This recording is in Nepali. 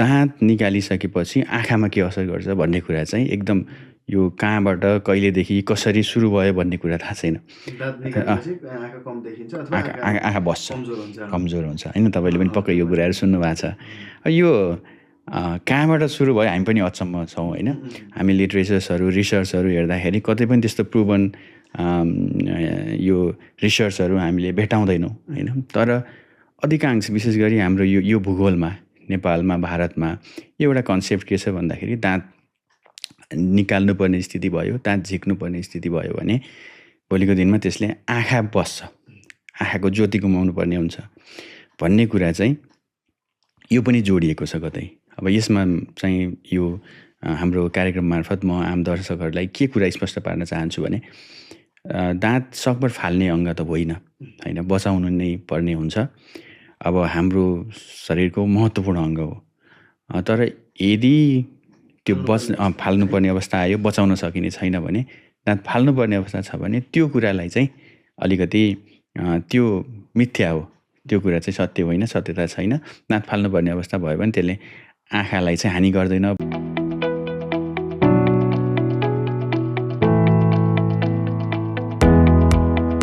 दाँत निकालिसकेपछि आँखामा के असर गर्छ भन्ने कुरा चाहिँ एकदम यो कहाँबाट कहिलेदेखि कसरी सुरु भयो भन्ने कुरा थाहा छैन। आँखा बस्छ, कमजोर हुन्छ होइन। तपाईँले पनि पक्कै यो कुराहरू सुन्नुभएको छ। यो कहाँबाट सुरु भयो हामी पनि अचम्म छौँ होइन। हामी लिटरेचर्सहरू रिसर्चहरू हेर्दाखेरि कतै पनि त्यस्तो प्रुभन यो रिसर्चहरू हामीले भेटाउँदैनौँ होइन। तर अधिकांश विशेष गरी हाम्रो यो भूगोलमा नेपालमा भारतमा एउटा कन्सेप्ट के छ भन्दाखेरि दाँत निकाल्नुपर्ने स्थिति भयो, दाँत झिक्नुपर्ने स्थिति भयो भने भोलिको दिनमा त्यसले आँखा बस्छ, आँखाको ज्योति गुमाउनु पर्ने हुन्छ भन्ने कुरा चाहिँ यो पनि जोडिएको छ कतै। अब यसमा चाहिँ यो हाम्रो कार्यक्रम मार्फत म आम दर्शकहरूलाई के कुरा स्पष्ट पार्न चाहन्छु भने दाँत सकभर फाल्ने अङ्ग त होइन होइन, बचाउनु नै पर्ने हुन्छ। अब हाम्रो शरीरको महत्त्वपूर्ण अङ्ग हो। तर यदि त्यो फाल्नुपर्ने अवस्था आयो, बचाउन सकिने छैन भने, दाँत फाल्नुपर्ने अवस्था छ भने त्यो कुरालाई चाहिँ अलिकति त्यो मिथ्या हो, त्यो कुरा चाहिँ सत्य होइन, सत्यता छैन। दाँत फाल्नुपर्ने अवस्था भयो भने त्यसले आँखालाई चाहिँ हानि गर्दैन।